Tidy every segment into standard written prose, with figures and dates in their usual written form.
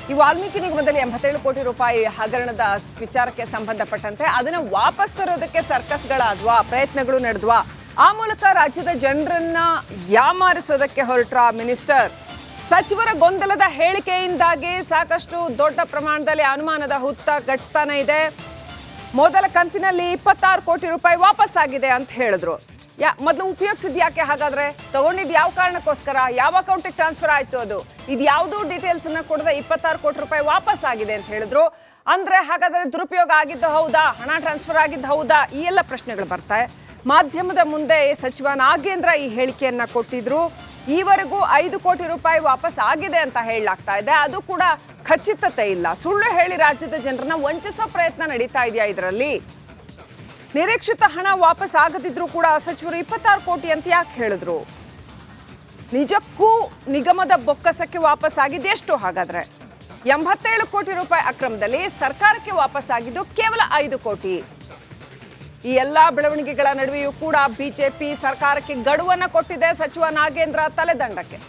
ಈ ವಾಲ್ಮೀಕಿ ನಿಗಮದಲ್ಲಿ 87 ಕೋಟಿ ರೂಪಾಯಿ ಹಗರಣದ ವಿಚಾರಕ್ಕೆ ಸಂಬಂಧಪಟ್ಟಂತೆ ಅದನ್ನ ವಾಪಸ್ ತರೋದಕ್ಕೆ ಸರ್ಕಸ್ಗಳಾದ್ವಾ, ಪ್ರಯತ್ನಗಳು ನಡೆದ್ವಾ, ಆ ಮೂಲಕ ರಾಜ್ಯದ ಜನರನ್ನ ಯಾಮಾರಿಸೋದಕ್ಕೆ ಹೊರಟ್ರ ಮಿನಿಸ್ಟರ್. ಸಚಿವರ ಗೊಂದಲದ ಹೇಳಿಕೆಯಿಂದಾಗಿ ಸಾಕಷ್ಟು ದೊಡ್ಡ ಪ್ರಮಾಣದಲ್ಲಿ ಅನುಮಾನದ ಹುತ್ತ ಗಟ್ತಾನೆ ಇದೆ. ಮೊದಲ ಕಂತಿನಲ್ಲಿ 26 ಕೋಟಿ ರೂಪಾಯಿ ವಾಪಸ್ ಆಗಿದೆ ಅಂತ ಹೇಳಿದ್ರು. ಮೊದಲು ಉಪಯೋಗಿಸಿದ್ ಯಾಕೆ? ಹಾಗಾದ್ರೆ ತಗೊಂಡಿದ್ ಯಾವ ಕಾರಣಕ್ಕೋಸ್ಕರ, ಯಾವ ಅಕೌಂಟಿಗೆ ಟ್ರಾನ್ಸ್ಫರ್ ಆಯ್ತು, ಅದು ಇದು ಯಾವುದೂ ಡೀಟೇಲ್ಸ್ ಅನ್ನ ಕೊಡದೆ 26 ಕೋಟಿ ರೂಪಾಯಿ ವಾಪಸ್ ಆಗಿದೆ ಅಂತ ಹೇಳಿದ್ರು. ಅಂದ್ರೆ ಹಾಗಾದ್ರೆ ದುರುಪಯೋಗ ಆಗಿದ್ದು ಹೌದಾ, ಹಣ ಟ್ರಾನ್ಸ್ಫರ್ ಆಗಿದ್ದು ಹೌದಾ, ಈ ಎಲ್ಲ ಪ್ರಶ್ನೆಗಳು ಬರ್ತಾರೆ. ಮಾಧ್ಯಮದ ಮುಂದೆ ಸಚಿವ ನಾಗೇಂದ್ರ ಈ ಹೇಳಿಕೆಯನ್ನ ಕೊಟ್ಟಿದ್ರು. ಈವರೆಗೂ 5 ಕೋಟಿ ರೂಪಾಯಿ ವಾಪಸ್ ಆಗಿದೆ ಅಂತ ಹೇಳಲಾಗ್ತಾ ಇದೆ. ಅದು ಕೂಡ ಖಚಿತತೆ ಇಲ್ಲ. ಸುಳ್ಳು ಹೇಳಿ ರಾಜ್ಯದ ಜನರನ್ನ ವಂಚಿಸೋ ಪ್ರಯತ್ನ ನಡೀತಾ ಇದೆಯಾ ಇದರಲ್ಲಿ? ನಿರೀಕ್ಷಿತ ಹಣ ವಾಪಸ್ ಆಗದಿದ್ರು ಕೂಡ ಸಚಿವರು 26 ಕೋಟಿ ಅಂತ ಯಾಕೆ ಹೇಳಿದ್ರು? ನಿಜಕ್ಕೂ ನಿಗಮದ ಬೊಕ್ಕಸಕ್ಕೆ ವಾಪಸ್ ಆಗಿದ್ದೆಷ್ಟು? ಹಾಗಾದ್ರೆ 87 ಕೋಟಿ ರೂಪಾಯಿ ಅಕ್ರಮದಲ್ಲಿ ಸರ್ಕಾರಕ್ಕೆ ವಾಪಸ್ ಆಗಿದ್ದು ಕೇವಲ 5 ಕೋಟಿ. ಈ ಎಲ್ಲಾ ಬೆಳವಣಿಗೆಗಳ ನಡುವೆಯೂ ಕೂಡ ಬಿಜೆಪಿ ಸರ್ಕಾರಕ್ಕೆ ಗಡುವನ್ನ ಕೊಟ್ಟಿದೆ. ಸಚಿವ ನಾಗೇಂದ್ರ ತಲೆದಂಡಕ್ಕೆ.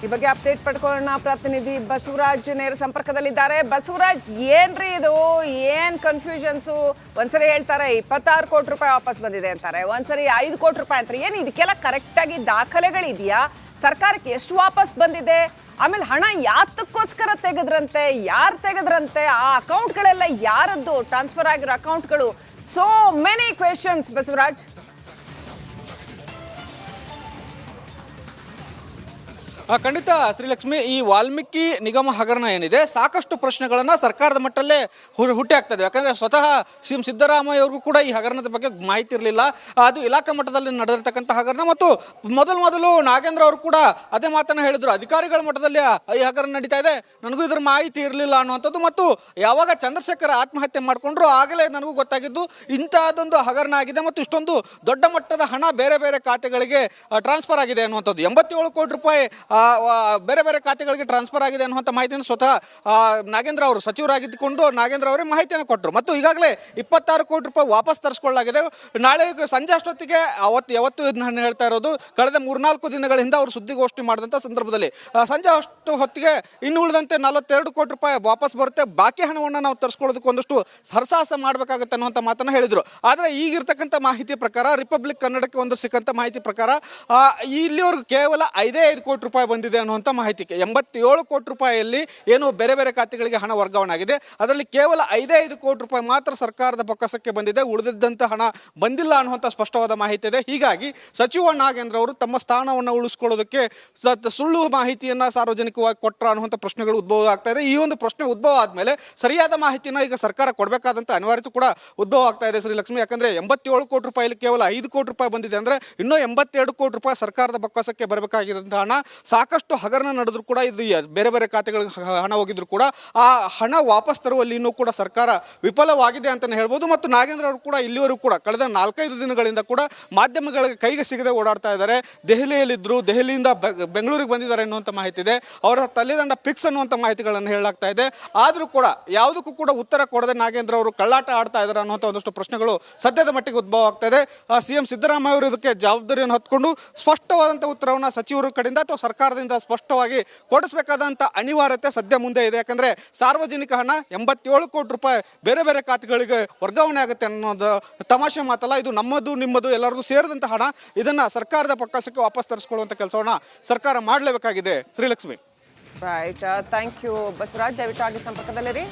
ಈ ಬಗ್ಗೆ ಅಪ್ಡೇಟ್ ಪಡ್ಕೊಳ್ಳೋಣ. ಪ್ರತಿನಿಧಿ ಬಸವರಾಜ್ ನೇರ ಸಂಪರ್ಕದಲ್ಲಿದ್ದಾರೆ. ಬಸವರಾಜ್, ಏನ್ರಿ ಇದು, ಏನ್ ಕನ್ಫ್ಯೂಷನ್ಸು? ಒಂದ್ಸರಿ ಹೇಳ್ತಾರೆ 26 ಕೋಟಿ ರೂಪಾಯಿ ವಾಪಸ್ ಬಂದಿದೆ ಅಂತಾರೆ, ಒಂದ್ಸರಿ 5 ಕೋಟಿ ರೂಪಾಯಿ ಅಂತಾರೆ. ಏನ್ ಇದಕ್ಕೆಲ್ಲ ಕರೆಕ್ಟ್ ಆಗಿ ದಾಖಲೆಗಳಿದೆಯಾ? ಸರ್ಕಾರಕ್ಕೆ ಎಷ್ಟು ವಾಪಸ್ ಬಂದಿದೆ? ಆಮೇಲೆ ಹಣ ಯಾತಕ್ಕೋಸ್ಕರ ತೆಗೆದ್ರಂತೆ, ಯಾರು ತೆಗೆದ್ರಂತೆ, ಆ ಅಕೌಂಟ್ಗಳೆಲ್ಲ ಯಾರದ್ದು ಟ್ರಾನ್ಸ್ಫರ್ ಆಗಿರೋ ಅಕೌಂಟ್ಗಳು? So many questions Basavaraj. ಖಂಡಿತ ಶ್ರೀಲಕ್ಷ್ಮಿ, ಈ ವಾಲ್ಮೀಕಿ ನಿಗಮ ಹಗರಣ ಏನಿದೆ ಸಾಕಷ್ಟು ಪ್ರಶ್ನೆಗಳನ್ನು ಸರ್ಕಾರದ ಮಟ್ಟಲ್ಲೇ ಹುಟ್ಟಿ ಆಗ್ತದೆ. ಯಾಕಂದರೆ ಸ್ವತಃ ಸಿ.ಎಂ. ಸಿದ್ದರಾಮಯ್ಯ ಅವ್ರಿಗೂ ಕೂಡ ಈ ಹಗರಣದ ಬಗ್ಗೆ ಮಾಹಿತಿ ಇರಲಿಲ್ಲ. ಅದು ಇಲಾಖಾ ಮಟ್ಟದಲ್ಲಿ ನಡೆದಿರ್ತಕ್ಕಂಥ ಹಗರಣ. ಮತ್ತು ಮೊದಲು ನಾಗೇಂದ್ರ ಅವರು ಕೂಡ ಅದೇ ಮಾತನ್ನು ಹೇಳಿದರು, ಅಧಿಕಾರಿಗಳ ಮಟ್ಟದಲ್ಲಿ ಈ ಹಗರಣ ನಡೀತಾ ಇದೆ, ನನಗೂ ಇದ್ರ ಮಾಹಿತಿ ಇರಲಿಲ್ಲ ಅನ್ನುವಂಥದ್ದು. ಮತ್ತು ಯಾವಾಗ ಚಂದ್ರಶೇಖರ್ ಆತ್ಮಹತ್ಯೆ ಮಾಡಿಕೊಂಡ್ರು ಆಗಲೇ ನನಗೂ ಗೊತ್ತಾಗಿದ್ದು ಇಂಥದ್ದೊಂದು ಹಗರಣ ಆಗಿದೆ ಮತ್ತು ಇಷ್ಟೊಂದು ದೊಡ್ಡ ಮಟ್ಟದ ಹಣ ಬೇರೆ ಬೇರೆ ಖಾತೆಗಳಿಗೆ ಟ್ರಾನ್ಸ್ಫರ್ ಆಗಿದೆ ಅನ್ನುವಂಥದ್ದು. 87 ಕೋಟಿ ರೂಪಾಯಿ ಬೇರೆ ಬೇರೆ ಖಾತೆಗಳಿಗೆ ಟ್ರಾನ್ಸ್ಫರ್ ಆಗಿದೆ ಅನ್ನುವಂಥ ಮಾಹಿತಿಯನ್ನು ಸ್ವತಃ ನಾಗೇಂದ್ರ ಅವರು ಸಚಿವರಾಗಿದ್ದುಕೊಂಡು ನಾಗೇಂದ್ರ ಅವರೇ ಮಾಹಿತಿಯನ್ನು ಕೊಟ್ಟರು. ಮತ್ತು ಈಗಾಗಲೇ 26 ಕೋಟಿ ರೂಪಾಯಿ ವಾಪಸ್ ತರಿಸ್ಕೊಳ್ಳಲಾಗಿದೆ. ನಾಳೆ ಸಂಜೆ ಅಷ್ಟೊತ್ತಿಗೆ ಯಾವತ್ತು ನಾನು ಹೇಳ್ತಾ ಇರೋದು, ಕಳೆದ 3-4 ದಿನಗಳ ಹಿಂದೆ ಅವರು ಸುದ್ದಿಗೋಷ್ಠಿ ಮಾಡಿದಂಥ ಸಂದರ್ಭದಲ್ಲಿ ಸಂಜೆ ಅಷ್ಟು ಹೊತ್ತಿಗೆ ಇನ್ನು ಉಳಿದಂತೆ 42 ಕೋಟಿ ರೂಪಾಯಿ ವಾಪಸ್ ಬರುತ್ತೆ, ಬಾಕಿ ಹಣವನ್ನು ನಾವು ತರಿಸ್ಕೊಳ್ಳೋದಕ್ಕೆ ಒಂದಷ್ಟು ಹರಸಾಹಸ ಮಾಡಬೇಕಾಗುತ್ತೆ ಅನ್ನುವಂಥ ಮಾತನ್ನು ಹೇಳಿದರು. ಆದರೆ ಈಗಿರ್ತಕ್ಕಂಥ ಮಾಹಿತಿ ಪ್ರಕಾರ, ರಿಪಬ್ಲಿಕ್ ಕನ್ನಡಕ್ಕೆ ಒಂದು ಸಿಕ್ಕಂಥ ಮಾಹಿತಿ ಪ್ರಕಾರ ಇಲ್ಲಿವರೆಗೂ ಕೇವಲ 5 ಕೋಟಿ ರೂಪಾಯಿ ಬಂದಿದೆ ಅನ್ನುವಂಥ ಮಾಹಿತಿ. 87 ಕೋಟಿ ರೂಪಾಯಿಯಲ್ಲಿ ಏನು ಬೇರೆ ಬೇರೆ ಖಾತೆಗಳಿಗೆ ಹಣ ವರ್ಗಾವಣೆ ಆಗಿದೆ, ಅದರಲ್ಲಿ ಕೇವಲ 5 ಕೋಟಿ ರೂಪಾಯಿ ಮಾತ್ರ ಸರ್ಕಾರದ ಬೊಕ್ಕಸಕ್ಕೆ ಬಂದಿದೆ, ಉಳಿದಿದ್ದಂಥ ಹಣ ಬಂದಿಲ್ಲ ಅನ್ನುವಂಥ ಸ್ಪಷ್ಟವಾದ ಮಾಹಿತಿ ಇದೆ. ಹೀಗಾಗಿ ಸಚಿವ ನಾಗೇಂದ್ರ ಅವರು ತಮ್ಮ ಸ್ಥಾನವನ್ನು ಉಳಿಸ್ಕೊಳ್ಳೋದಕ್ಕೆ ಸುಳ್ಳು ಮಾಹಿತಿಯನ್ನು ಸಾರ್ವಜನಿಕವಾಗಿ ಕೊಟ್ಟರು ಅನ್ನುವಂಥ ಪ್ರಶ್ನೆಗಳು ಉದ್ಭವ ಆಗ್ತಾ ಇದೆ. ಈ ಒಂದು ಪ್ರಶ್ನೆ ಉದ್ಭವ ಆದಮೇಲೆ ಸರಿಯಾದ ಮಾಹಿತಿನ ಈಗ ಸರ್ಕಾರ ಕೊಡಬೇಕಾದಂಥ ಅನಿವಾರ್ಯತೆ ಕೂಡ ಉದ್ಭವ ಆಗ್ತಾ ಇದೆ ಶ್ರೀಲಕ್ಷ್ಮಿ. ಯಾಕಂದರೆ 87 ಕೋಟಿ ರೂಪಾಯಿಲಿ ಕೇವಲ 5 ಕೋಟಿ ರೂಪಾಯಿ ಬಂದಿದೆ ಅಂದರೆ ಇನ್ನೂ 82 ಕೋಟಿ ರೂಪಾಯಿ ಸರ್ಕಾರದ ಬೊಕ್ಕಸಕ್ಕೆ ಬರಬೇಕಾಗಿದ್ದಂಥ ಹಣ. ಸಾಕಷ್ಟು ಹಗರಣ ನಡೆದ್ರು ಕೂಡ, ಇದು ಬೇರೆ ಬೇರೆ ಖಾತೆಗಳಿಗೆ ಹಣ ಹೋಗಿದ್ರು ಕೂಡ ಆ ಹಣ ವಾಪಸ್ ತರುವಲ್ಲಿ ಇನ್ನೂ ಕೂಡ ಸರ್ಕಾರ ವಿಫಲವಾಗಿದೆ ಅಂತಲೇ ಹೇಳ್ಬೋದು. ಮತ್ತು ನಾಗೇಂದ್ರ ಅವರು ಕೂಡ ಇಲ್ಲಿವರೆಗೂ ಕೂಡ ಕಳೆದ 4-5 ದಿನಗಳಿಂದ ಕೂಡ ಮಾಧ್ಯಮಗಳಿಗೆ ಕೈಗೆ ಸಿಗದೆ ಓಡಾಡ್ತಾ ಇದ್ದಾರೆ. ದೆಹಲಿಯಲ್ಲಿದ್ದರು, ದೆಹಲಿಯಿಂದ ಬೆಂಗಳೂರಿಗೆ ಬಂದಿದ್ದಾರೆ ಅನ್ನುವಂಥ ಮಾಹಿತಿ ಇದೆ. ಅವರ ತಲೆದಂಡ ಫಿಕ್ಸ್ ಅನ್ನುವಂಥ ಮಾಹಿತಿಗಳನ್ನು ಹೇಳಲಾಗ್ತಾ ಇದೆ. ಆದರೂ ಕೂಡ ಯಾವುದಕ್ಕೂ ಕೂಡ ಉತ್ತರ ಕೊಡದೆ ನಾಗೇಂದ್ರ ಅವರು ಕಳ್ಳಾಟ ಆಡ್ತಾ ಇದ್ದಾರೆ ಅನ್ನುವಂಥ ಒಂದಷ್ಟು ಪ್ರಶ್ನೆಗಳು ಸದ್ಯದ ಮಟ್ಟಿಗೆ ಉದ್ಭವ ಆಗ್ತಾ ಇದೆ. ಸಿ.ಎಂ. ಸಿದ್ದರಾಮಯ್ಯ ಅವರು ಇದಕ್ಕೆ ಜವಾಬ್ದಾರಿಯನ್ನು ಹೊತ್ಕೊಂಡು ಸ್ಪಷ್ಟವಾದಂಥ ಉತ್ತರವನ್ನು ಸಚಿವರ ಕಡೆಯಿಂದ ಅಥವಾ ಸರ್ಕಾರದಿಂದ ಸ್ಪಷ್ಟವಾಗಿ ಕೊಡಿಸಬೇಕಾದಂಥ ಅನಿವಾರ್ಯತೆ ಸದ್ಯ ಮುಂದೆ ಇದೆ. ಯಾಕಂದರೆ ಸಾರ್ವಜನಿಕ ಹಣ 87 ಕೋಟಿ ರೂಪಾಯಿ ಬೇರೆ ಬೇರೆ ಖಾತೆಗಳಿಗೆ ವರ್ಗಾವಣೆ ಆಗುತ್ತೆ ಅನ್ನೋದು ತಮಾಷೆ ಮಾತಲ್ಲ. ಇದು ನಮ್ಮದು ನಿಮ್ಮದು ಎಲ್ಲರದು ಸೇರಿದಂಥ ಹಣ. ಇದನ್ನು ಸರ್ಕಾರದ ಬೊಕ್ಕಸಕ್ಕೆ ವಾಪಸ್ ತರಿಸ್ಕೊಳ್ಳುವಂಥ ಕೆಲಸವನ್ನು ಸರ್ಕಾರ ಮಾಡಲೇಬೇಕಾಗಿದೆ Shrilakshmi. Right, thank you Basavaraj. ದಯವಿಟ್ಟು ಆಗಿ ಸಂಪರ್ಕದಲ್ಲಿರಿ.